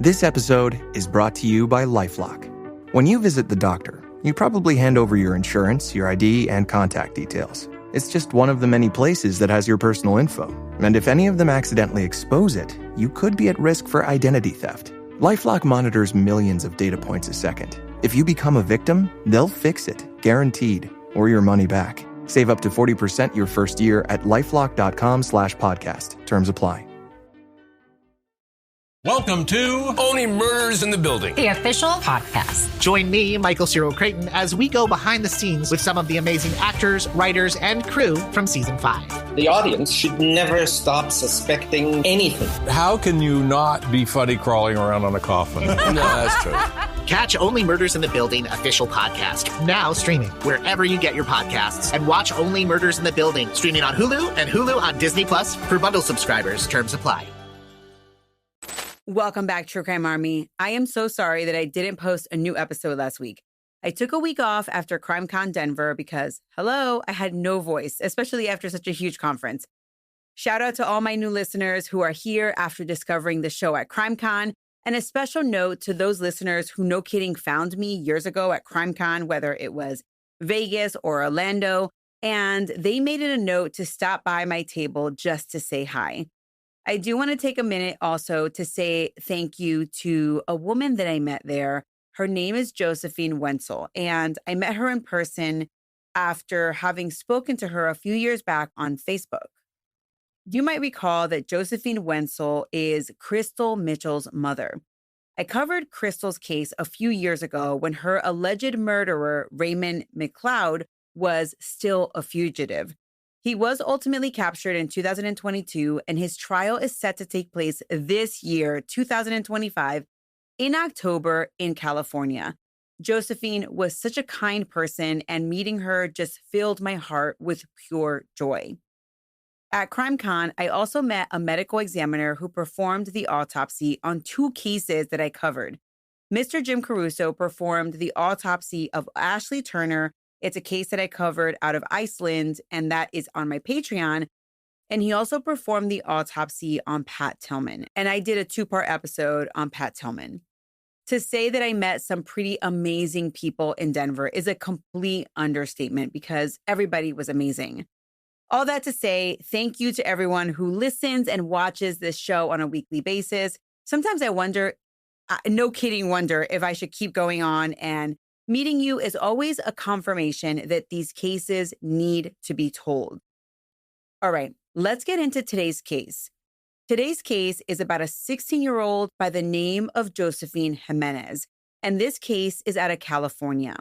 This episode is brought to you by LifeLock. When you visit the doctor, you probably hand over your insurance, your ID, and contact details. It's just one of the many places that has your personal info. And if any of them accidentally expose it, you could be at risk for identity theft. LifeLock monitors millions of data points a second. If you become a victim, they'll fix it, guaranteed, or your money back. Save up to 40% your first year at LifeLock.com/podcast. Terms apply. Welcome to Only Murders in the Building, the official podcast. Join me, Michael Cyril Creighton, as we go behind the scenes with some of the amazing actors, writers, and crew from Season 5. The audience should never stop suspecting anything. How can you not be funny crawling around on a coffin? No, that's true. Catch Only Murders in the Building official podcast, now streaming wherever you get your podcasts. And watch Only Murders in the Building, streaming on Hulu and Hulu on Disney Plus for bundle subscribers. Terms apply. Welcome back, True Crime Army. I am so sorry that I didn't post a new episode last week. I took a week off after CrimeCon Denver because, hello, I had no voice, especially after such a huge conference. Shout out to all my new listeners who are here after discovering the show at CrimeCon, and a special note to those listeners who, no kidding, found me years ago at CrimeCon, whether it was Vegas or Orlando, and they made it a note to stop by my table just to say hi. I do want to take a minute also to say thank you to a woman that I met there. Her name is Josephine Wenzel, and I met her in person after having spoken to her a few years back on Facebook. You might recall that Josephine Wenzel is Crystal Mitchell's mother. I covered Crystal's case a few years ago when her alleged murderer, Raymond McLeod, was still a fugitive. He was ultimately captured in 2022, and his trial is set to take place this year, 2025, in October in California. Josephine was such a kind person, and meeting her just filled my heart with pure joy. At CrimeCon, I also met a medical examiner who performed the autopsy on two cases that I covered. Mr. Jim Caruso performed the autopsy of Ashley Turner. It's a case that I covered out of Iceland, and that is on my Patreon. And he also performed the autopsy on Pat Tillman. And I did a 2-part episode on Pat Tillman. To say that I met some pretty amazing people in Denver is a complete understatement because everybody was amazing. All that to say, thank you to everyone who listens and watches this show on a weekly basis. Sometimes I wonder, no kidding, wonder if I should keep going on, and meeting you is always a confirmation that these cases need to be told. All right, let's get into today's case. Today's case is about a 16-year-old by the name of Josephine Jimenez, and this case is out of California.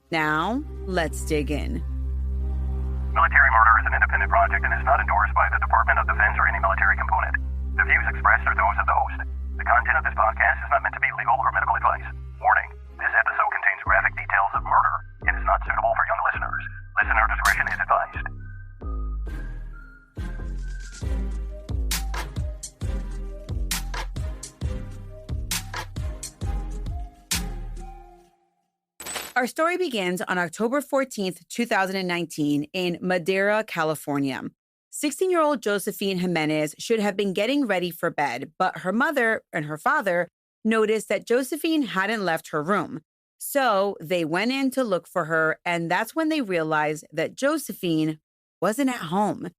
Now, let's dig in. Military murder is an independent project and is not endorsed by the Department of Defense or any military component. The views expressed are those of the host. The content of this podcast is not meant to be legal or medical advice. Warning, this episode contains graphic details of murder and is not suitable for young listeners. Listener discretion is advised. Our story begins on October 14th, 2019 in Madera, California. 16-year-old Josephine Jimenez should have been getting ready for bed, but her mother and her father noticed that Josephine hadn't left her room. So they went in to look for her, and that's when they realized that Josephine wasn't at home.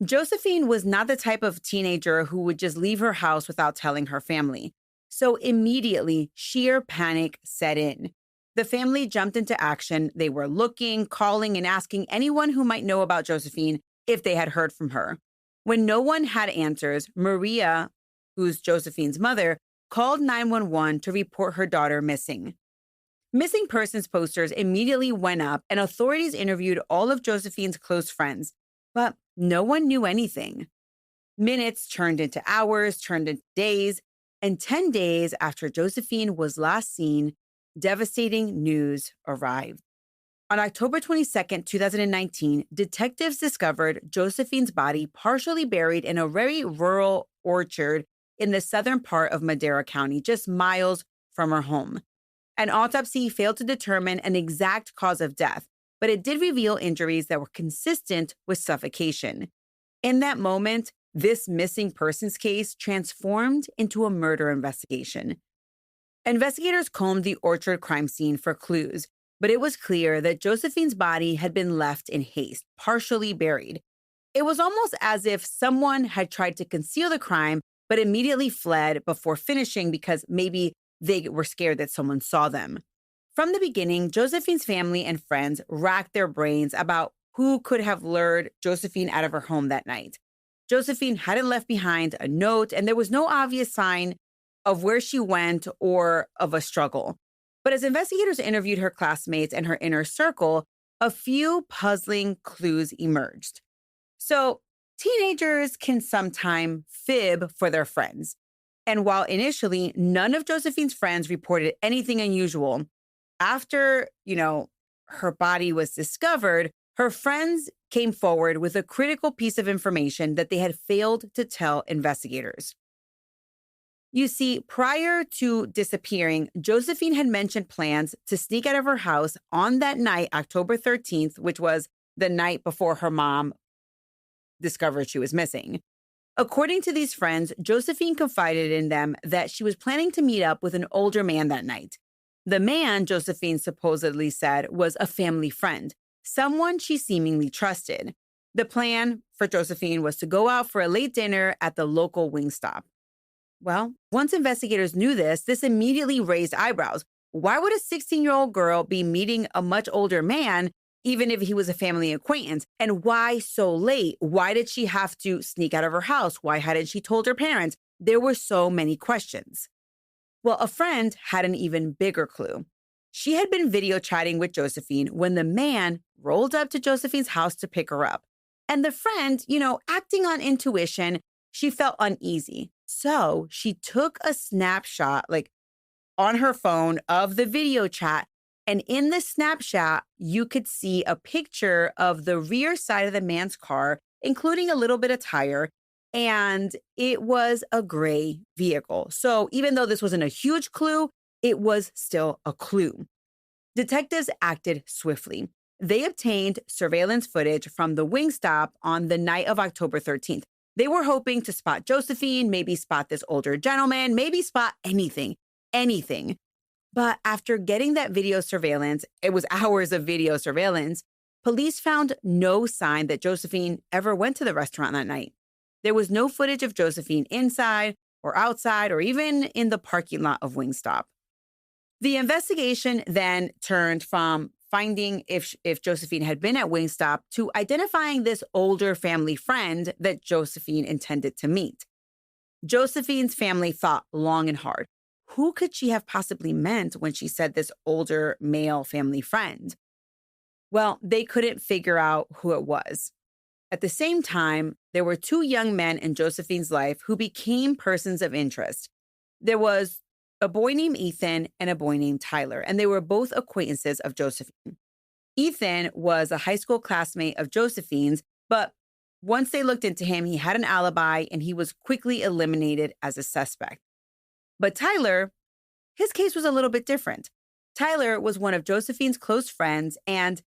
Josephine was not the type of teenager who would just leave her house without telling her family. So immediately, sheer panic set in. The family jumped into action. They were looking, calling, and asking anyone who might know about Josephine if they had heard from her. When no one had answers, Maria, who's Josephine's mother, called 911 to report her daughter missing. Missing persons posters immediately went up, and authorities interviewed all of Josephine's close friends, but no one knew anything. Minutes turned into hours, turned into days, and 10 days after Josephine was last seen, devastating news arrived. On October 22nd, 2019, detectives discovered Josephine's body partially buried in a very rural orchard in the southern part of Madera County, just miles from her home. An autopsy failed to determine an exact cause of death, but it did reveal injuries that were consistent with suffocation. In that moment, this missing persons case transformed into a murder investigation. Investigators combed the Orchard crime scene for clues, but it was clear that Josephine's body had been left in haste, partially buried. It was almost as if someone had tried to conceal the crime, but immediately fled before finishing because maybe they were scared that someone saw them. From the beginning, Josephine's family and friends racked their brains about who could have lured Josephine out of her home that night. Josephine hadn't left behind a note, and there was no obvious sign of where she went or of a struggle. But as investigators interviewed her classmates and her inner circle, a few puzzling clues emerged. So, teenagers can sometimes fib for their friends. And while initially none of Josephine's friends reported anything unusual, after, her body was discovered, her friends came forward with a critical piece of information that they had failed to tell investigators. You see, prior to disappearing, Josephine had mentioned plans to sneak out of her house on that night, October 13th, which was the night before her mom discovered she was missing. According to these friends, Josephine confided in them that she was planning to meet up with an older man that night. The man, Josephine supposedly said, was a family friend, someone she seemingly trusted. The plan for Josephine was to go out for a late dinner at the local Wingstop. Well, once investigators knew this immediately raised eyebrows. Why would a 16-year-old girl be meeting a much older man, even if he was a family acquaintance? And why so late? Why did she have to sneak out of her house? Why hadn't she told her parents? There were so many questions. Well, a friend had an even bigger clue. She had been video chatting with Josephine when the man rolled up to Josephine's house to pick her up. And the friend, acting on intuition, she felt uneasy. So she took a snapshot, on her phone of the video chat. And in the snapshot, you could see a picture of the rear side of the man's car, including a little bit of tire. And it was a gray vehicle. So even though this wasn't a huge clue, it was still a clue. Detectives acted swiftly. They obtained surveillance footage from the Wingstop on the night of October 13th. They were hoping to spot Josephine, maybe spot this older gentleman, maybe spot anything. But after getting that video surveillance, it was hours of video surveillance, police found no sign that Josephine ever went to the restaurant that night. There was no footage of Josephine inside or outside or even in the parking lot of Wingstop. The investigation then turned from finding if Josephine had been at Wingstop to identifying this older family friend that Josephine intended to meet. Josephine's family thought long and hard. Who could she have possibly meant when she said this older male family friend? Well, they couldn't figure out who it was. At the same time, there were two young men in Josephine's life who became persons of interest. There was a boy named Ethan and a boy named Tyler, and they were both acquaintances of Josephine. Ethan was a high school classmate of Josephine's, but once they looked into him, he had an alibi and he was quickly eliminated as a suspect. But Tyler, his case was a little bit different. Tyler was one of Josephine's close friends, and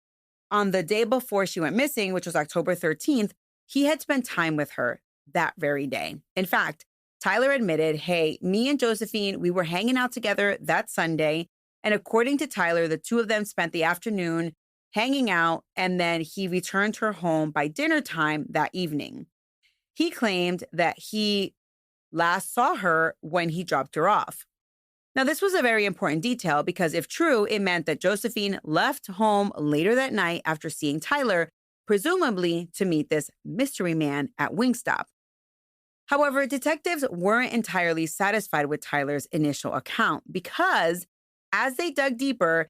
on the day before she went missing, which was October 13th, he had spent time with her that very day. In fact, Tyler admitted, hey, me and Josephine, we were hanging out together that Sunday. And according to Tyler, the two of them spent the afternoon hanging out, and then he returned her home by dinner time that evening. He claimed that he last saw her when he dropped her off. Now, this was a very important detail because if true, it meant that Josephine left home later that night after seeing Tyler, presumably to meet this mystery man at Wingstop. However, detectives weren't entirely satisfied with Tyler's initial account because as they dug deeper,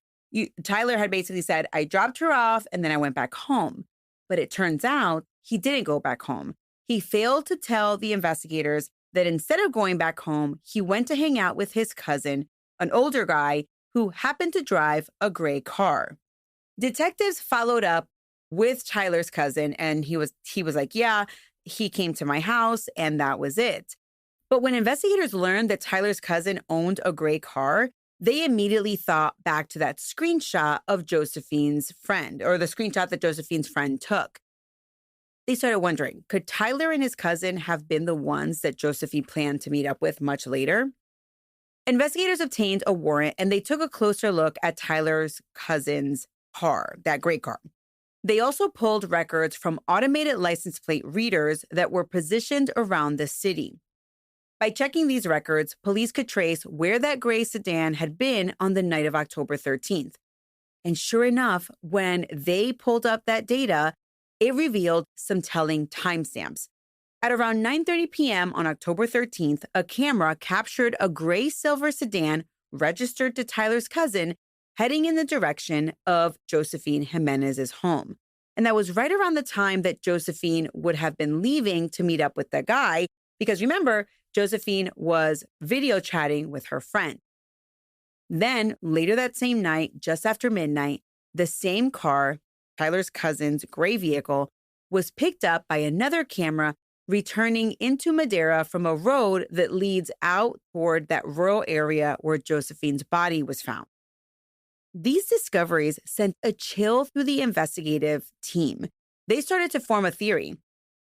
Tyler had basically said, I dropped her off and then I went back home. But it turns out he didn't go back home. He failed to tell the investigators that instead of going back home, he went to hang out with his cousin, an older guy who happened to drive a gray car. Detectives followed up with Tyler's cousin, and he was like, yeah, he came to my house, and that was it. But when investigators learned that Tyler's cousin owned a gray car, they immediately thought back to that screenshot of Josephine's friend, or the screenshot that Josephine's friend took. They started wondering, could Tyler and his cousin have been the ones that Josephine planned to meet up with much later? Investigators obtained a warrant and they took a closer look at Tyler's cousin's car, that gray car. They also pulled records from automated license plate readers that were positioned around the city. By checking these records, police could trace where that gray sedan had been on the night of October 13th. And sure enough, when they pulled up that data, it revealed some telling timestamps. At around 9:30 p.m. on October 13th, a camera captured a gray silver sedan registered to Tyler's cousin heading in the direction of Josephine Jimenez's home. And that was right around the time that Josephine would have been leaving to meet up with the guy, because remember, Josephine was video chatting with her friend. Then later that same night, just after midnight, the same car, Tyler's cousin's gray vehicle, was picked up by another camera returning into Madera from a road that leads out toward that rural area where Josephine's body was found. These discoveries sent a chill through the investigative team. They started to form a theory.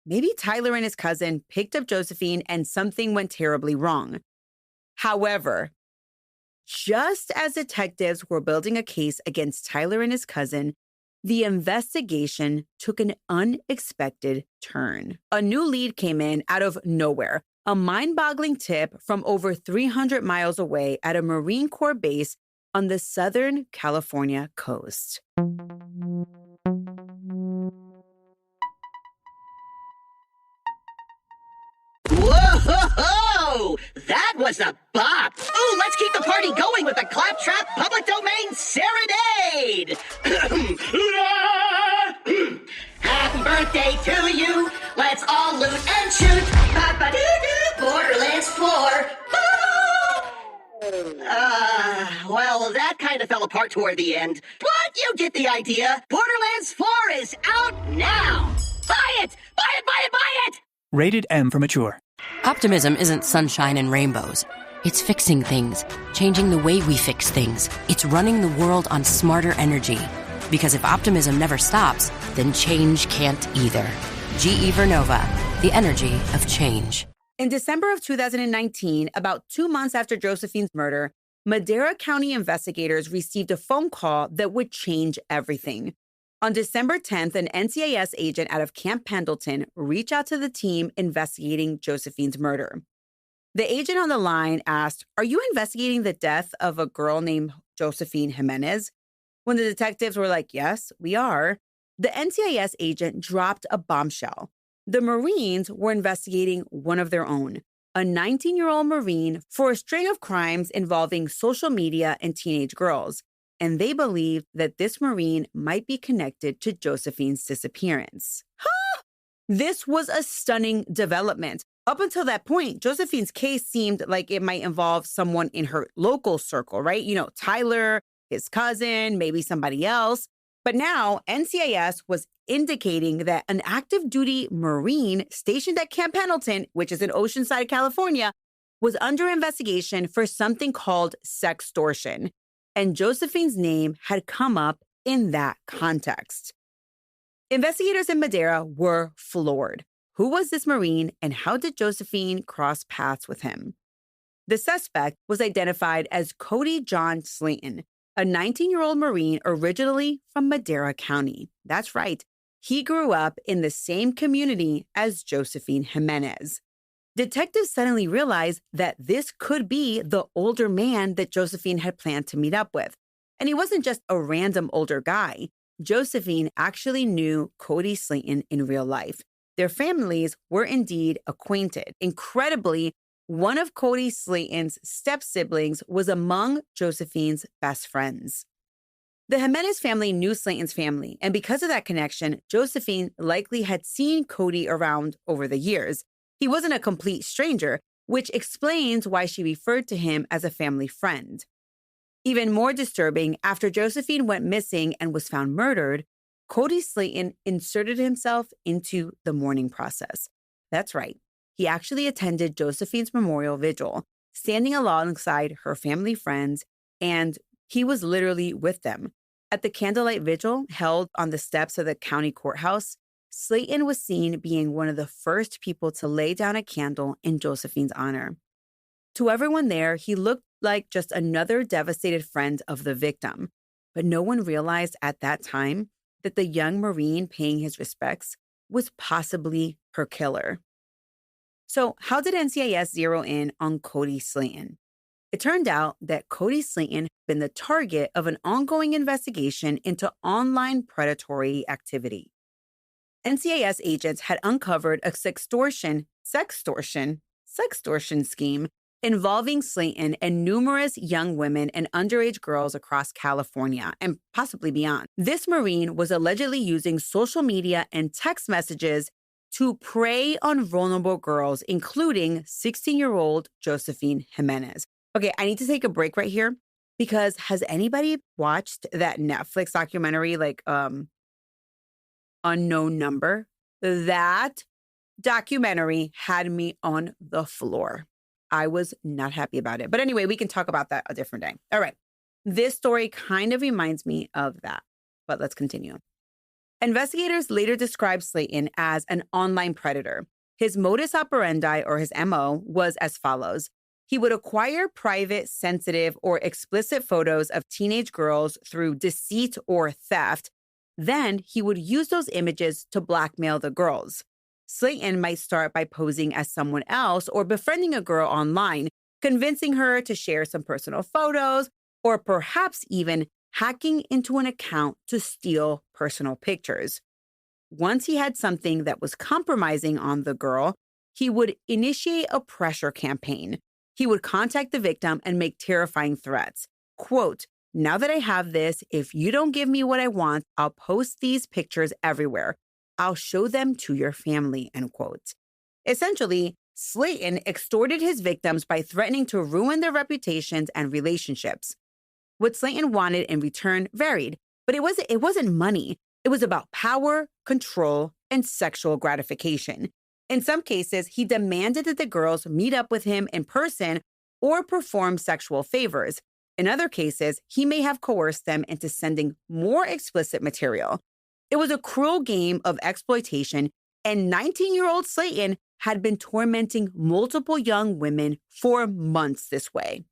Maybe Tyler and his cousin picked up Josephine and something went terribly wrong. However, just as detectives were building a case against Tyler and his cousin, the investigation took an unexpected turn. A new lead came in out of nowhere, a mind-boggling tip from over 300 miles away at a Marine Corps base on the Southern California coast. Whoa! That was a bop! Ooh, let's keep the party going with the Claptrap Public Domain Serenade! Happy birthday to you! Let's all loot and shoot! Ba-ba-doo-doo! Borderlands 4! Well, that kind of fell apart toward the end. But you get the idea. Borderlands 4 is out now! Buy it! Buy it, buy it, buy it! Rated M for mature. Optimism isn't sunshine and rainbows. It's fixing things, changing the way we fix things. It's running the world on smarter energy. Because if optimism never stops, then change can't either. GE Vernova, the energy of change. In December of 2019, about 2 months after Josephine's murder, Madera County investigators received a phone call that would change everything. On December 10th, an NCIS agent out of Camp Pendleton reached out to the team investigating Josephine's murder. The agent on the line asked, "Are you investigating the death of a girl named Josephine Jimenez?" When the detectives were like, "Yes, we are," the NCIS agent dropped a bombshell. The Marines were investigating one of their own, a 19-year-old Marine, for a string of crimes involving social media and teenage girls. And they believed that this Marine might be connected to Josephine's disappearance. This was a stunning development. Up until that point, Josephine's case seemed like it might involve someone in her local circle, right? You know, Tyler, his cousin, maybe somebody else. But now NCIS was indicating that an active duty Marine stationed at Camp Pendleton, which is in Oceanside, California, was under investigation for something called sextortion. And Josephine's name had come up in that context. Investigators in Madera were floored. Who was this Marine and how did Josephine cross paths with him? The suspect was identified as Codi John Slayton, a 19-year-old Marine originally from Madera County. That's right. He grew up in the same community as Josephine Jimenez. Detectives suddenly realized that this could be the older man that Josephine had planned to meet up with. And he wasn't just a random older guy. Josephine actually knew Codi Slayton in real life. Their families were indeed acquainted. Incredibly, one of Codi Slayton's step-siblings was among Josephine's best friends. The Jimenez family knew Slayton's family, and because of that connection, Josephine likely had seen Codi around over the years. He wasn't a complete stranger, which explains why she referred to him as a family friend. Even more disturbing, after Josephine went missing and was found murdered, Codi Slayton inserted himself into the mourning process. That's right. He actually attended Josephine's memorial vigil, standing alongside her family friends, and he was literally with them. At the candlelight vigil held on the steps of the county courthouse, Slayton was seen being one of the first people to lay down a candle in Josephine's honor. To everyone there, he looked like just another devastated friend of the victim. But no one realized at that time that the young Marine paying his respects was possibly her killer. So how did NCIS zero in on Codi Slayton? It turned out that Codi Slayton had been the target of an ongoing investigation into online predatory activity. NCIS agents had uncovered a sextortion scheme involving Slayton and numerous young women and underage girls across California and possibly beyond. This Marine was allegedly using social media and text messages to prey on vulnerable girls, including 16-year-old Josephine Jimenez. Okay, I need to take a break right here because has anybody watched that Netflix documentary, Unknown Number? That documentary had me on the floor. I was not happy about it. But anyway, we can talk about that a different day. All right. This story kind of reminds me of that, but let's continue. Investigators later described Slayton as an online predator. His modus operandi, or his MO, was as follows. He would acquire private, sensitive, or explicit photos of teenage girls through deceit or theft. Then he would use those images to blackmail the girls. Slayton might start by posing as someone else or befriending a girl online, convincing her to share some personal photos, or perhaps even hacking into an account to steal personal pictures. Once he had something that was compromising on the girl, he would initiate a pressure campaign. He would contact the victim and make terrifying threats. Quote, "Now that I have this, if you don't give me what I want, I'll post these pictures everywhere. I'll show them to your family," end quote. Essentially, Slayton extorted his victims by threatening to ruin their reputations and relationships. What Slayton wanted in return varied, but it wasn't money. It was about power, control, and sexual gratification. In some cases, he demanded that the girls meet up with him in person or perform sexual favors. In other cases, he may have coerced them into sending more explicit material. It was a cruel game of exploitation, and 19-year-old Slayton had been tormenting multiple young women for months this way.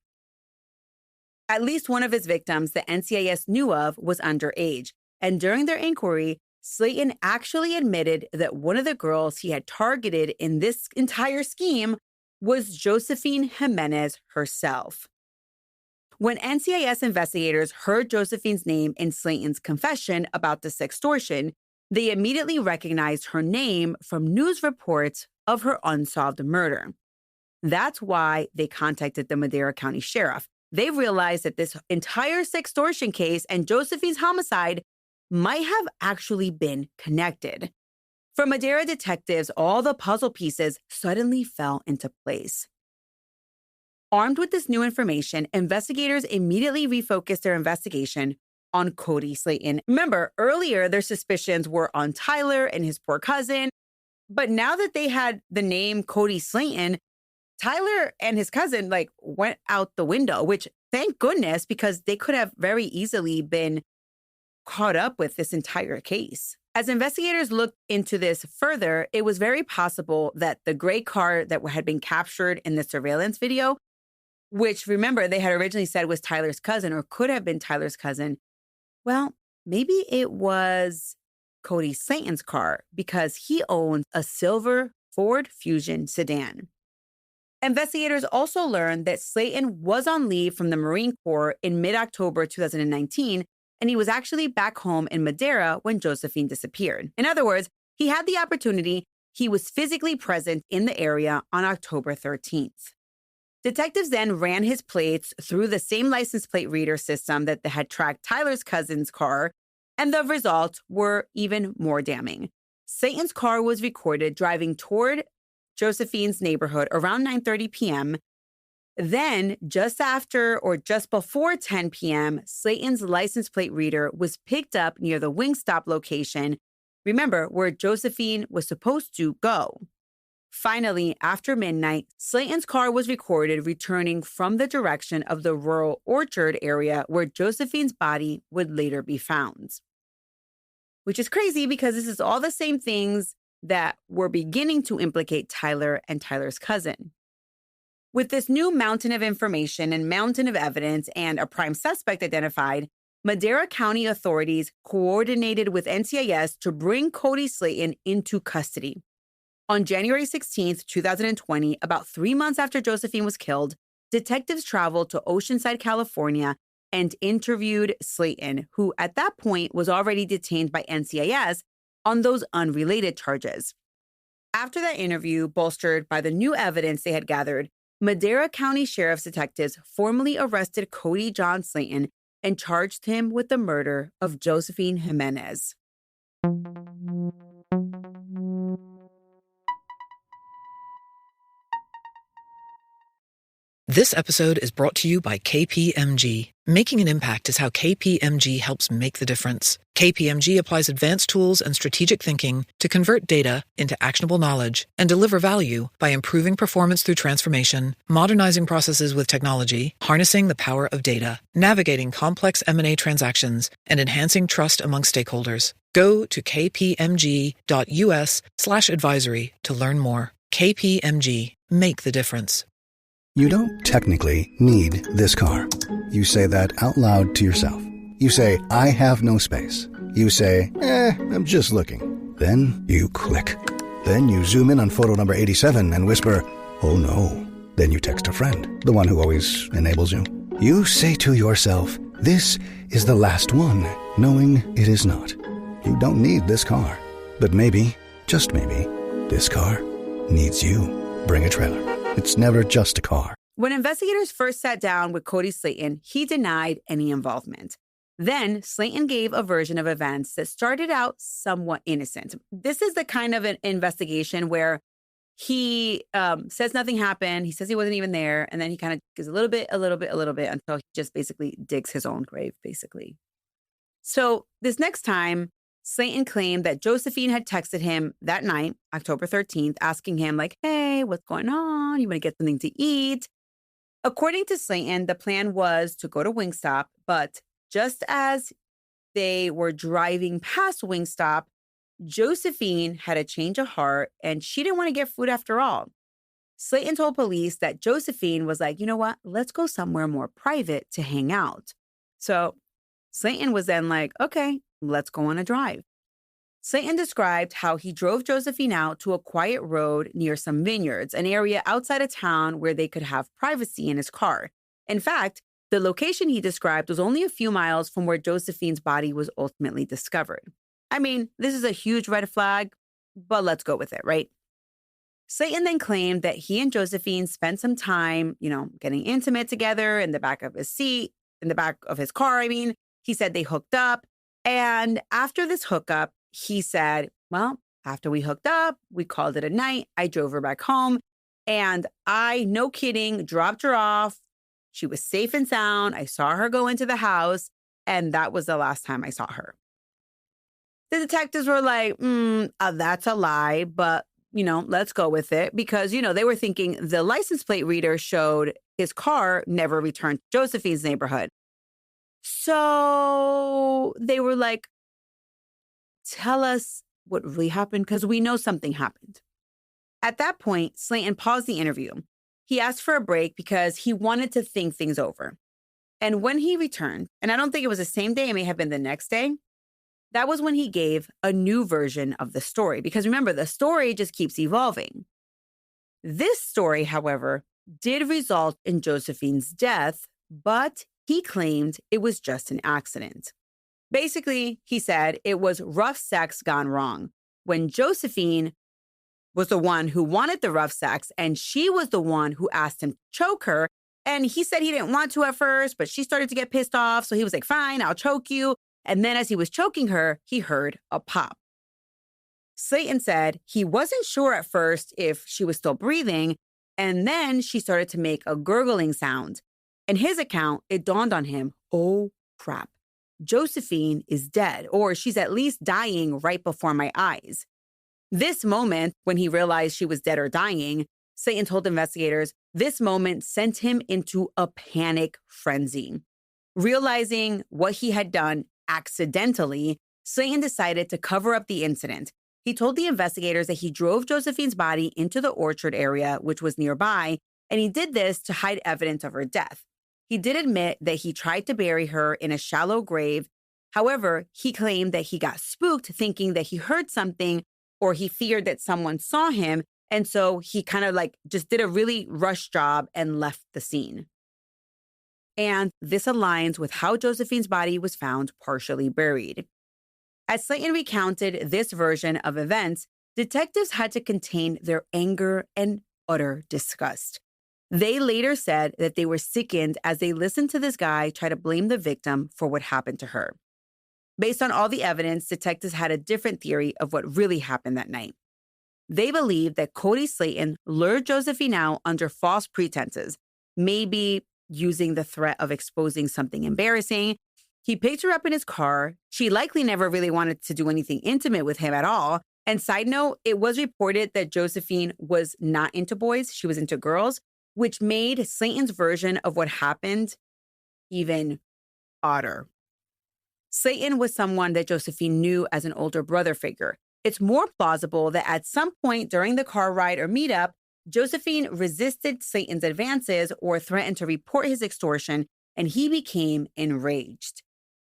At least one of his victims the NCIS knew of was underage, and during their inquiry, Slayton actually admitted that one of the girls he had targeted in this entire scheme was Josephine Jimenez herself. When NCIS investigators heard Josephine's name in Slayton's confession about the sextortion, they immediately recognized her name from news reports of her unsolved murder. That's why they contacted the Madera County Sheriff. They realized that this entire sextortion case and Josephine's homicide might have actually been connected. For Madera detectives, all the puzzle pieces suddenly fell into place. Armed with this new information, investigators immediately refocused their investigation on Codi Slayton. Remember, earlier their suspicions were on Tyler and his poor cousin, but now that they had the name Codi Slayton, Tyler and his cousin went out the window, which thank goodness, because they could have very easily been caught up with this entire case. As investigators looked into this further, it was very possible that the gray car that had been captured in the surveillance video, which, remember, they had originally said was Tyler's cousin or could have been Tyler's cousin. Well, maybe it was Codi Slayton's car because he owns a silver Ford Fusion sedan. Investigators also learned that Slayton was on leave from the Marine Corps in mid-October 2019, and he was actually back home in Madera when Josephine disappeared. In other words, he had the opportunity. He was physically present in the area on October 13th. Detectives then ran his plates through the same license plate reader system that had tracked Tyler's cousin's car, and the results were even more damning. Slayton's car was recorded driving toward Josephine's neighborhood around 9:30 p.m. Then, just after or just before 10 p.m., Slayton's license plate reader was picked up near the Wingstop location, remember, where Josephine was supposed to go. Finally, after midnight, Slayton's car was recorded returning from the direction of the rural orchard area where Josephine's body would later be found. Which is crazy because this is all the same things that were beginning to implicate Tyler and Tyler's cousin. With this new mountain of information and mountain of evidence and a prime suspect identified, Madera County authorities coordinated with NCIS to bring Codi Slayton into custody. On January 16, 2020, about 3 months after Josephine was killed, detectives traveled to Oceanside, California, and interviewed Slayton, who at that point was already detained by NCIS on those unrelated charges. After that interview, bolstered by the new evidence they had gathered, Madera County Sheriff's detectives formally arrested Codi John Slayton and charged him with the murder of Josephine Jimenez. This episode is brought to you by KPMG. Making an impact is how KPMG helps make the difference. KPMG applies advanced tools and strategic thinking to convert data into actionable knowledge and deliver value by improving performance through transformation, modernizing processes with technology, harnessing the power of data, navigating complex M&A transactions, and enhancing trust among stakeholders. Go to kpmg.us/advisory to learn more. KPMG. Make the difference. You don't technically need this car. You say that out loud to yourself. You say, I have no space. You say, I'm just looking. Then you click. Then you zoom in on photo number 87 and whisper, oh no. Then you text a friend, the one who always enables you. You say to yourself, this is the last one, knowing it is not. You don't need this car. But maybe, just maybe, this car needs you. Bring a trailer. It's never just a car. When investigators first sat down with Codi Slayton, he denied any involvement. Then Slayton gave a version of events that started out somewhat innocent. This is the kind of an investigation where he says nothing happened. He says he wasn't even there. And then he kind of gives a little bit until he just basically digs his own grave, basically. So this next time, Slayton claimed that Josephine had texted him that night, October 13th, asking him like, hey, what's going on? You want to get something to eat? According to Slayton, the plan was to go to Wingstop, but just as they were driving past Wingstop, Josephine had a change of heart and she didn't want to get food after all. Slayton told police that Josephine was like, you know what? Let's go somewhere more private to hang out. So Slayton was then like, okay, let's go on a drive. Slayton described how he drove Josephine out to a quiet road near some vineyards, an area outside of town where they could have privacy in his car. In fact, the location he described was only a few miles from where Josephine's body was ultimately discovered. I mean, this is a huge red flag, but let's go with it, right? Slayton then claimed that he and Josephine spent some time, getting intimate together in the back of his car, He said they hooked up. And after this hookup, he said, well, after we hooked up, we called it a night. I drove her back home and I, no kidding, dropped her off. She was safe and sound. I saw her go into the house and that was the last time I saw her. The detectives were like, that's a lie, but, let's go with it because, they were thinking the license plate reader showed his car never returned to Josephine's neighborhood. So they were like, tell us what really happened because we know something happened. At that point, Slayton paused the interview. He asked for a break because he wanted to think things over. And when he returned, and I don't think it was the same day, it may have been the next day, that was when he gave a new version of the story. Because remember, the story just keeps evolving. This story, however, did result in Josephine's death, but he claimed it was just an accident. Basically, he said it was rough sex gone wrong when Josephine was the one who wanted the rough sex and she was the one who asked him to choke her. And he said he didn't want to at first, but she started to get pissed off. So he was like, fine, I'll choke you. And then as he was choking her, he heard a pop. Slayton said he wasn't sure at first if she was still breathing. And then she started to make a gurgling sound. In his account, it dawned on him, oh, crap. Josephine is dead, or she's at least dying right before my eyes. This moment, when he realized she was dead or dying, Slayton told investigators, this moment sent him into a panic frenzy. Realizing what he had done accidentally, Slayton decided to cover up the incident. He told the investigators that he drove Josephine's body into the orchard area, which was nearby, and he did this to hide evidence of her death. He did admit that he tried to bury her in a shallow grave. However, he claimed that he got spooked thinking that he heard something or he feared that someone saw him. And so he kind of just did a really rushed job and left the scene. And this aligns with how Josephine's body was found partially buried. As Slayton recounted this version of events, detectives had to contain their anger and utter disgust. They later said that they were sickened as they listened to this guy try to blame the victim for what happened to her. Based on all the evidence, detectives had a different theory of what really happened that night. They believed that Codi Slayton lured Josephine out under false pretenses, maybe using the threat of exposing something embarrassing. He picked her up in his car. She likely never really wanted to do anything intimate with him at all. And side note, it was reported that Josephine was not into boys. She was into girls, which made Slayton's version of what happened even odder. Slayton was someone that Josephine knew as an older brother figure. It's more plausible that at some point during the car ride or meetup, Josephine resisted Slayton's advances or threatened to report his extortion, and he became enraged.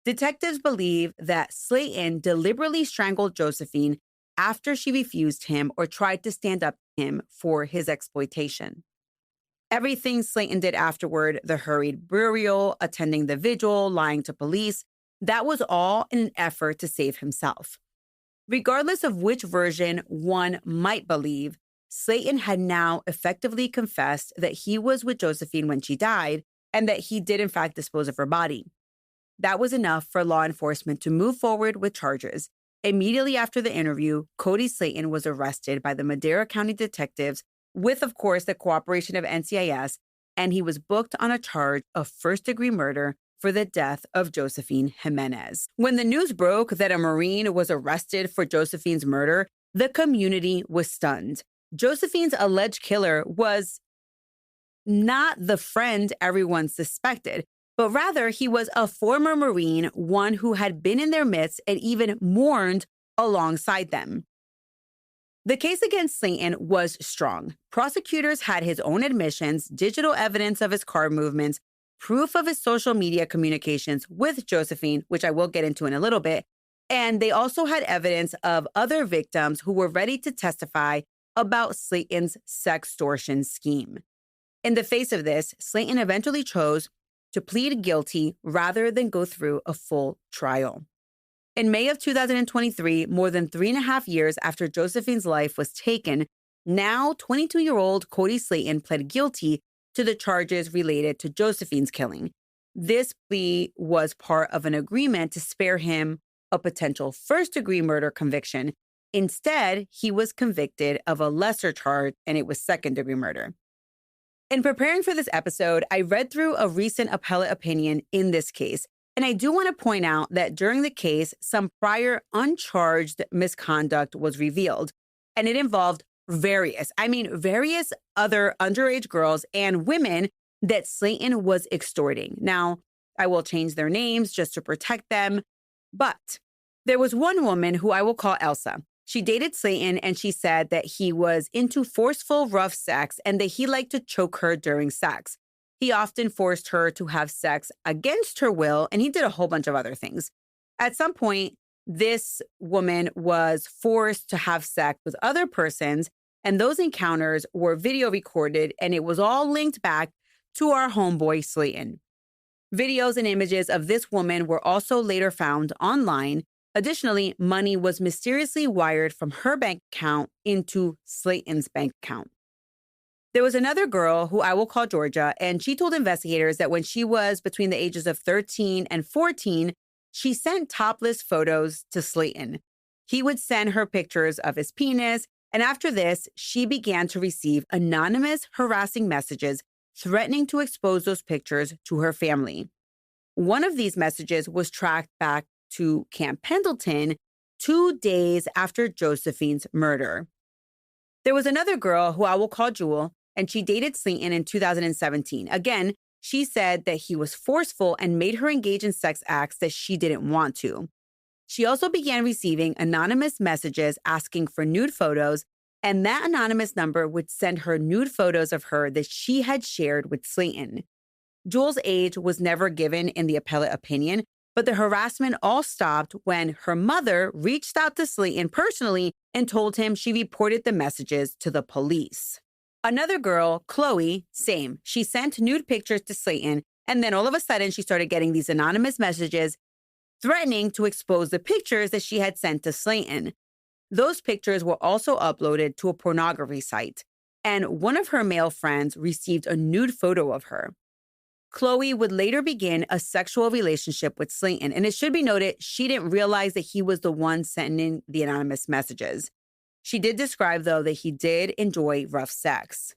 Detectives believe that Slayton deliberately strangled Josephine after she refused him or tried to stand up to him for his exploitation. Everything Slayton did afterward, the hurried burial, attending the vigil, lying to police, that was all in an effort to save himself. Regardless of which version one might believe, Slayton had now effectively confessed that he was with Josephine when she died and that he did in fact dispose of her body. That was enough for law enforcement to move forward with charges. Immediately after the interview, Codi Slayton was arrested by the Madera County detectives with, of course, the cooperation of NCIS, and he was booked on a charge of first-degree murder for the death of Josephine Jimenez. When the news broke that a Marine was arrested for Josephine's murder, the community was stunned. Josephine's alleged killer was not the friend everyone suspected, but rather he was a former Marine, one who had been in their midst and even mourned alongside them. The case against Slayton was strong. Prosecutors had his own admissions, digital evidence of his car movements, proof of his social media communications with Josephine, which I will get into in a little bit, and they also had evidence of other victims who were ready to testify about Slayton's sextortion scheme. In the face of this, Slayton eventually chose to plead guilty rather than go through a full trial. In May of 2023, more than 3.5 years after Josephine's life was taken, now 22-year-old Codi Slayton pled guilty to the charges related to Josephine's killing. This plea was part of an agreement to spare him a potential first-degree murder conviction. Instead, he was convicted of a lesser charge, and it was second-degree murder. In preparing for this episode, I read through a recent appellate opinion in this case, and I do want to point out that during the case, some prior uncharged misconduct was revealed, and it involved various other underage girls and women that Slayton was extorting. Now, I will change their names just to protect them, but there was one woman who I will call Elsa. She dated Slayton, and she said that he was into forceful, rough sex and that he liked to choke her during sex. He often forced her to have sex against her will, and he did a whole bunch of other things. At some point, this woman was forced to have sex with other persons, and those encounters were video recorded, and it was all linked back to our homeboy Slayton. Videos and images of this woman were also later found online. Additionally, money was mysteriously wired from her bank account into Slayton's bank account. There was another girl who I will call Georgia, and she told investigators that when she was between the ages of 13 and 14, she sent topless photos to Slayton. He would send her pictures of his penis, and after this, she began to receive anonymous harassing messages threatening to expose those pictures to her family. One of these messages was tracked back to Camp Pendleton 2 days after Josephine's murder. There was another girl who I will call Jewel, and she dated Slayton in 2017. Again, she said that he was forceful and made her engage in sex acts that she didn't want to. She also began receiving anonymous messages asking for nude photos, And that anonymous number would send her nude photos of her that she had shared with Slayton. Jewel's age was never given in the appellate opinion, but the harassment all stopped when her mother reached out to Slayton personally and told him she reported the messages to the police. Another girl, Chloe, same. She sent nude pictures to Slayton, and then all of a sudden she started getting these anonymous messages threatening to expose the pictures that she had sent to Slayton. Those pictures were also uploaded to a pornography site, and one of her male friends received a nude photo of her. Chloe would later begin a sexual relationship with Slayton, and it should be noted she didn't realize that he was the one sending the anonymous messages. She did describe, though, that he did enjoy rough sex.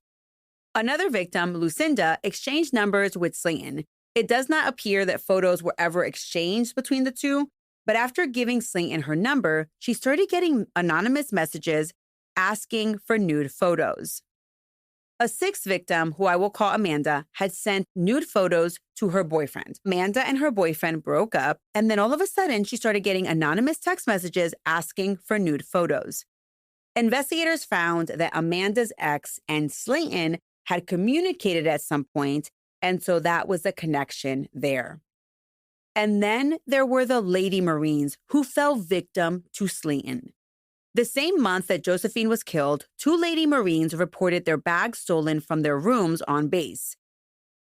Another victim, Lucinda, exchanged numbers with Slayton. It does not appear that photos were ever exchanged between the two, but after giving Slayton her number, she started getting anonymous messages asking for nude photos. A sixth victim, who I will call Amanda, had sent nude photos to her boyfriend. Amanda and her boyfriend broke up, and then all of a sudden, she started getting anonymous text messages asking for nude photos. Investigators found that Amanda's ex and Slayton had communicated at some point, and so that was the connection there. And then there were the Lady Marines who fell victim to Slayton. The same month that Josephine was killed, 2 Lady Marines reported their bags stolen from their rooms on base.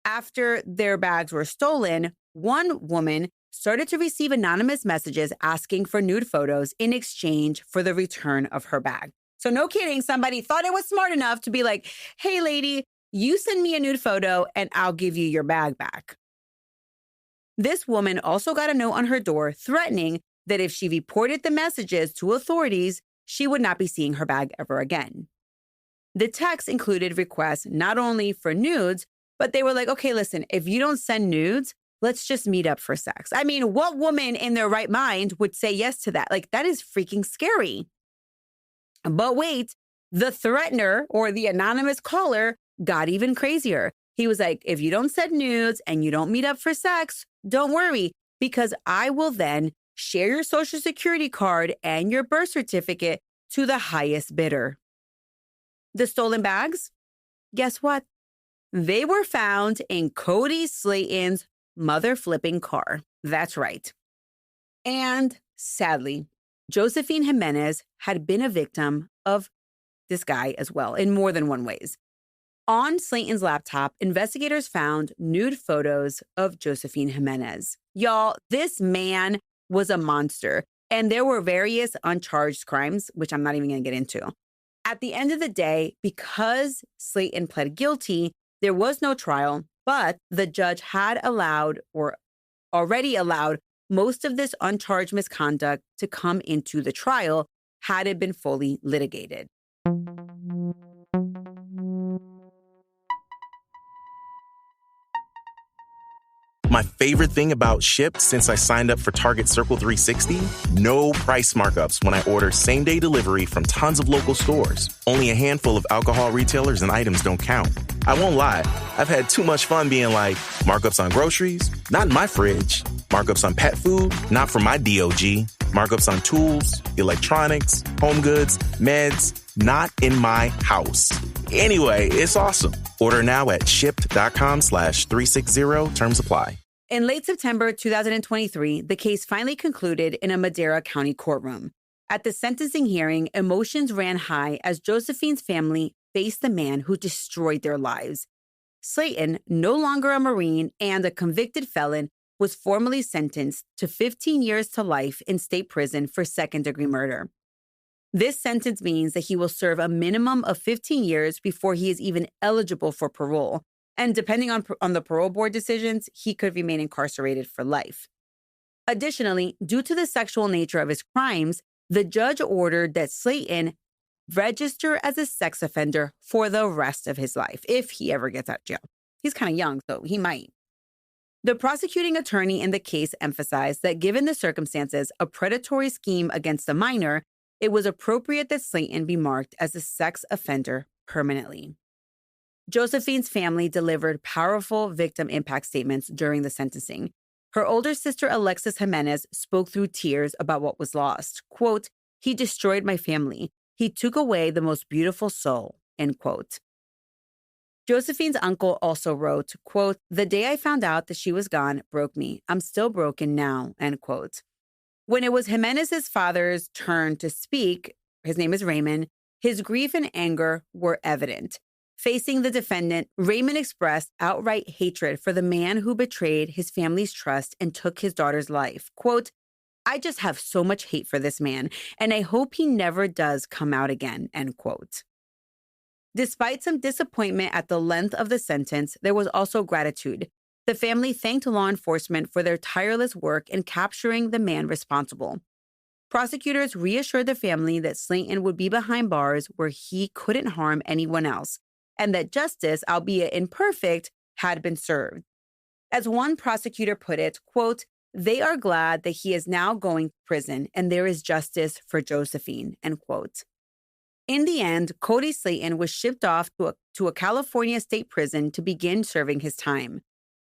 After their bags were stolen, one woman started to receive anonymous messages asking for nude photos in exchange for the return of her bag. So no kidding, somebody thought it was smart enough to be like, hey, lady, you send me a nude photo and I'll give you your bag back. This woman also got a note on her door threatening that if she reported the messages to authorities, she would not be seeing her bag ever again. The text included requests not only for nudes, but they were like, okay, listen, if you don't send nudes, let's just meet up for sex. I mean, what woman in their right mind would say yes to that? Like, that is freaking scary. But wait, the threatener or the anonymous caller got even crazier. He was like, if you don't send nudes and you don't meet up for sex, don't worry, because I will then share your social security card and your birth certificate to the highest bidder. The stolen bags? Guess what? They were found in Codi Slayton's mother-flipping car. That's right. And sadly, Josephine Jimenez had been a victim of this guy as well in more than one ways. On Slayton's laptop, investigators found nude photos of Josephine Jimenez. Y'all, this man was a monster, and there were various uncharged crimes, which I'm not even going to get into. At the end of the day, because Slayton pled guilty, there was no trial, but the judge had allowed or already allowed most of this uncharged misconduct to come into the trial had it been fully litigated. My favorite thing about Shipt since I signed up for Target Circle 360? No price markups when I order same-day delivery from tons of local stores. Only a handful of alcohol retailers and items don't count. I won't lie, I've had too much fun being like, markups on groceries? Not in my fridge. Markups on pet food? Not for my DOG. Markups on tools, electronics, home goods, meds? Not in my house. Anyway, it's awesome. Order now at shipt.com/360. Terms apply. In late September 2023, the case finally concluded in a Madera County courtroom. At the sentencing hearing, emotions ran high as Josephine's family faced the man who destroyed their lives. Slayton, no longer a Marine and a convicted felon, was formally sentenced to 15 years to life in state prison for second-degree murder. This sentence means that he will serve a minimum of 15 years before he is even eligible for parole. And depending on the parole board decisions, he could remain incarcerated for life. Additionally, due to the sexual nature of his crimes, the judge ordered that Slayton register as a sex offender for the rest of his life, if he ever gets out of jail. He's kind of young, so he might. The prosecuting attorney in the case emphasized that given the circumstances, a predatory scheme against a minor, it was appropriate that Slayton be marked as a sex offender permanently. Josephine's family delivered powerful victim impact statements during the sentencing. Her older sister, Alexis Jimenez, spoke through tears about what was lost. Quote, "He destroyed my family. He took away the most beautiful soul, end quote. Josephine's uncle also wrote, quote, "The day I found out that she was gone broke me. I'm still broken now," end quote. When it was Jimenez's father's turn to speak, his name is Raymond, his grief and anger were evident. Facing the defendant, Raymond expressed outright hatred for the man who betrayed his family's trust and took his daughter's life. Quote, "I just have so much hate for this man, and I hope he never does come out again," end quote. Despite some disappointment at the length of the sentence, there was also gratitude. The family thanked law enforcement for their tireless work in capturing the man responsible. Prosecutors reassured the family that Slayton would be behind bars where he couldn't harm anyone else, and that justice, albeit imperfect, had been served. As one prosecutor put it, quote, "They are glad that he is now going to prison and there is justice for Josephine," end quote. In the end, Codi Slayton was shipped off to a California state prison to begin serving his time.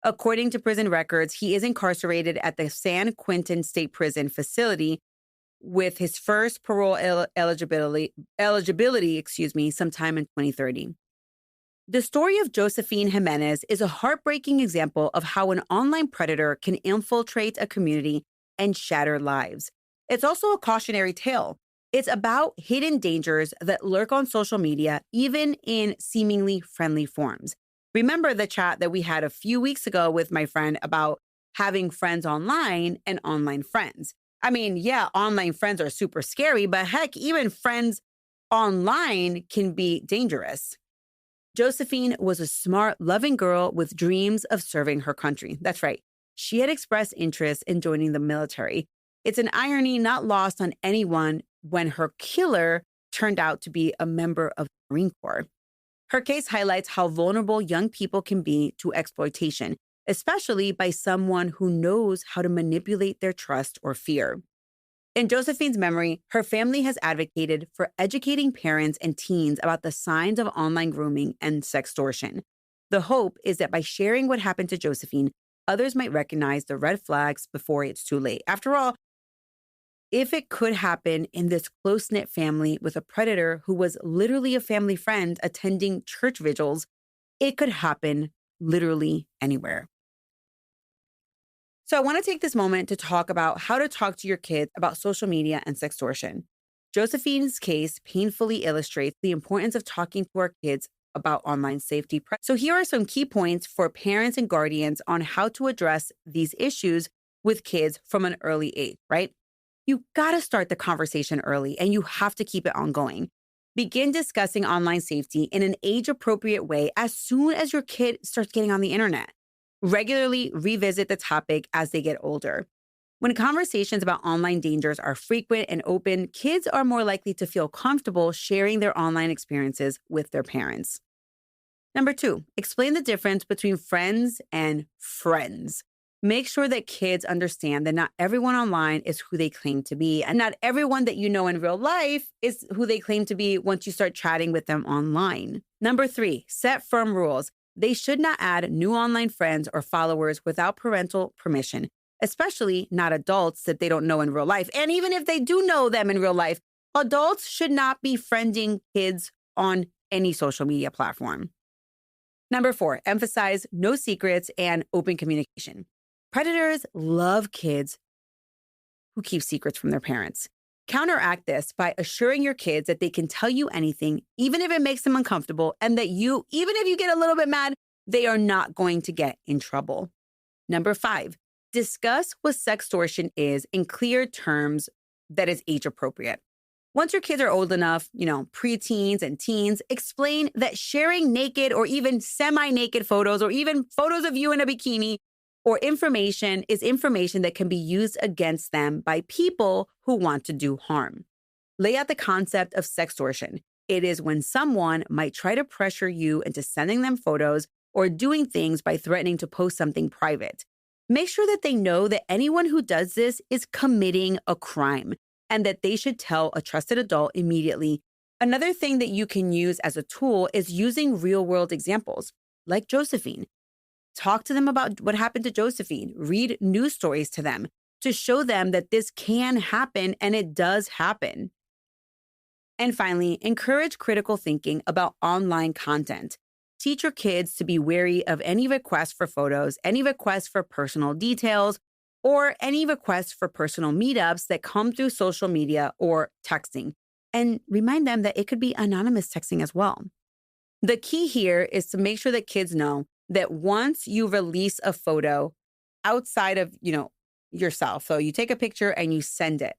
According to prison records, he is incarcerated at the San Quentin State Prison facility with his first parole eligibility, sometime in 2030. The story of Josephine Jimenez is a heartbreaking example of how an online predator can infiltrate a community and shatter lives. It's also a cautionary tale. It's about hidden dangers that lurk on social media, even in seemingly friendly forms. Remember the chat that we had a few weeks ago with my friend about having friends online and online friends. I mean, yeah, online friends are super scary, but heck, even friends online can be dangerous. Josephine was a smart, loving girl with dreams of serving her country. That's right. She had expressed interest in joining the military. It's an irony not lost on anyone when her killer turned out to be a member of the Marine Corps. Her case highlights how vulnerable young people can be to exploitation, especially by someone who knows how to manipulate their trust or fear. In Josephine's memory, her family has advocated for educating parents and teens about the signs of online grooming and sextortion. The hope is that by sharing what happened to Josephine, others might recognize the red flags before it's too late. After all, if it could happen in this close-knit family with a predator who was literally a family friend attending church vigils, it could happen literally anywhere. So I want to take this moment to talk about how to talk to your kids about social media and sextortion. Josephine's case painfully illustrates the importance of talking to our kids about online safety. So here are some key points for parents and guardians on how to address these issues with kids from an early age, right? You got to start the conversation early, and you have to keep it ongoing. Begin discussing online safety in an age-appropriate way as soon as your kid starts getting on the internet. Regularly revisit the topic as they get older. When conversations about online dangers are frequent and open, kids are more likely to feel comfortable sharing their online experiences with their parents. Number 2, explain the difference between friends and friends. Make sure that kids understand that not everyone online is who they claim to be, and not everyone that you know in real life is who they claim to be once you start chatting with them online. Number 3, set firm rules. They should not add new online friends or followers without parental permission, especially not adults that they don't know in real life. And even if they do know them in real life, adults should not be friending kids on any social media platform. Number 4, emphasize no secrets and open communication. Predators love kids who keep secrets from their parents. Counteract this by assuring your kids that they can tell you anything, even if it makes them uncomfortable, and that you, even if you get a little bit mad, they are not going to get in trouble. Number 5, discuss what sextortion is in clear terms that is age appropriate. Once your kids are old enough, preteens and teens, explain that sharing naked or even semi-naked photos or even photos of you in a bikini or information is information that can be used against them by people who want to do harm. Lay out the concept of sextortion. It is when someone might try to pressure you into sending them photos or doing things by threatening to post something private. Make sure that they know that anyone who does this is committing a crime and that they should tell a trusted adult immediately. Another thing that you can use as a tool is using real-world examples, like Josephine. Talk to them about what happened to Josephine. Read news stories to them to show them that this can happen and it does happen. And finally, encourage critical thinking about online content. Teach your kids to be wary of any requests for photos, any requests for personal details, or any requests for personal meetups that come through social media or texting. And remind them that it could be anonymous texting as well. The key here is to make sure that kids know that once you release a photo outside of, yourself, so you take a picture and you send it,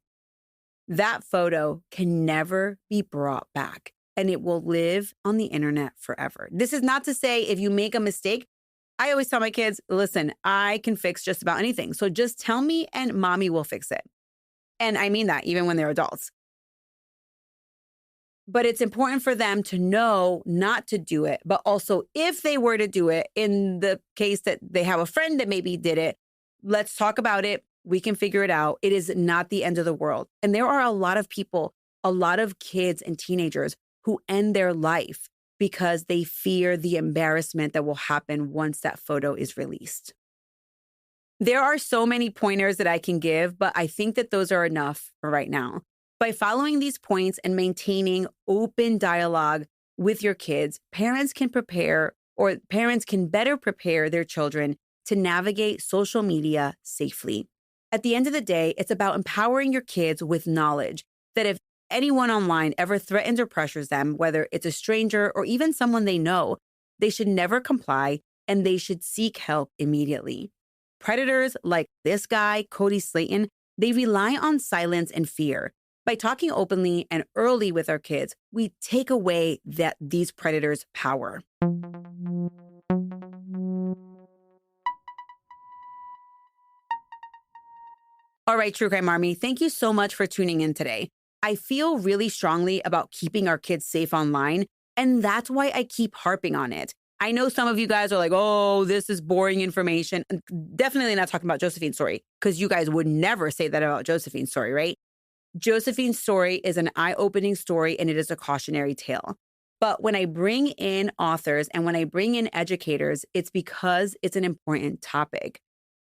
that photo can never be brought back and it will live on the internet forever. This is not to say if you make a mistake, I always tell my kids, listen, I can fix just about anything. So just tell me and mommy will fix it. And I mean that even when they're adults. But it's important for them to know not to do it. But also, if they were to do it, in the case that they have a friend that maybe did it, let's talk about it. We can figure it out. It is not the end of the world. And there are a lot of people, a lot of kids and teenagers who end their life because they fear the embarrassment that will happen once that photo is released. There are so many pointers that I can give, but I think that those are enough for right now. By following these points and maintaining open dialogue with your kids, parents can better prepare their children to navigate social media safely. At the end of the day, it's about empowering your kids with knowledge that if anyone online ever threatens or pressures them, whether it's a stranger or even someone they know, they should never comply and they should seek help immediately. Predators like this guy, Codi Slayton, they rely on silence and fear. By talking openly and early with our kids, we take away these predators' power. All right, True Crime Army, thank you so much for tuning in today. I feel really strongly about keeping our kids safe online, and that's why I keep harping on it. I know some of you guys are like, oh, this is boring information. Definitely not talking about Josephine's story, because you guys would never say that about Josephine's story, right? Josephine's story is an eye-opening story, and it is a cautionary tale. But when I bring in authors and when I bring in educators, it's because it's an important topic.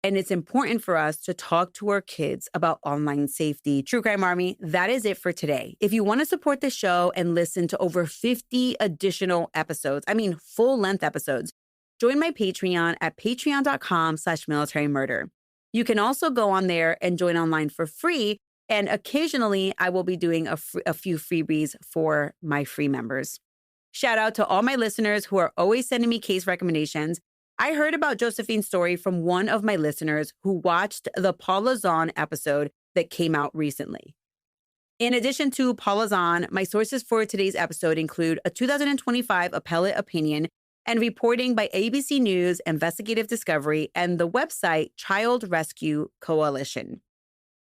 And it's important for us to talk to our kids about online safety. True Crime Army, that is it for today. If you want to support the show and listen to over 50 additional episodes, full-length episodes, join my Patreon at patreon.com/militarymurder. You can also go on there and join online for free. And occasionally, I will be doing a few freebies for my free members. Shout out to all my listeners who are always sending me case recommendations. I heard about Josephine's story from one of my listeners who watched the Paula Zahn episode that came out recently. In addition to Paula Zahn, my sources for today's episode include a 2025 appellate opinion and reporting by ABC News, Investigative Discovery, and the website Child Rescue Coalition.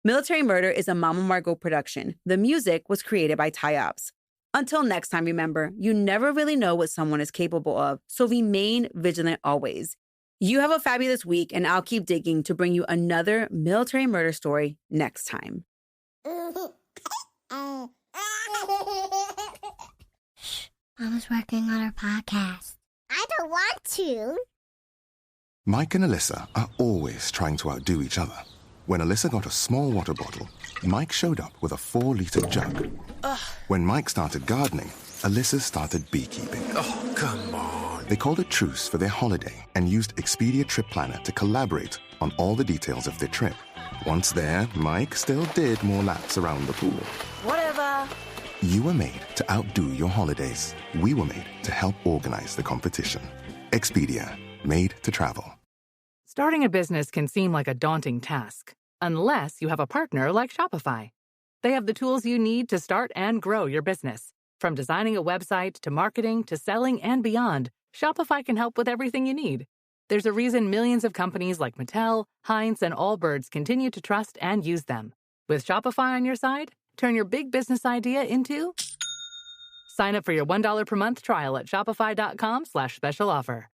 Military Murder is a Mama Margot production. The music was created by Ty-Ops. Until next time, remember, you never really know what someone is capable of, so remain vigilant always. You have a fabulous week, and I'll keep digging to bring you another military murder story next time. Shh, Mama's working on her podcast. I don't want to. Mike and Alyssa are always trying to outdo each other. When Alyssa got a small water bottle, Mike showed up with a 4-liter jug. Ugh. When Mike started gardening, Alyssa started beekeeping. Oh, come on. They called a truce for their holiday and used Expedia Trip Planner to collaborate on all the details of their trip. Once there, Mike still did more laps around the pool. Whatever. You were made to outdo your holidays. We were made to help organize the competition. Expedia, made to travel. Starting a business can seem like a daunting task, unless you have a partner like Shopify. They have the tools you need to start and grow your business. From designing a website to marketing to selling and beyond, Shopify can help with everything you need. There's a reason millions of companies like Mattel, Heinz, and Allbirds continue to trust and use them. With Shopify on your side, turn your big business idea into... Sign up for your $1 per month trial at shopify.com/special offer.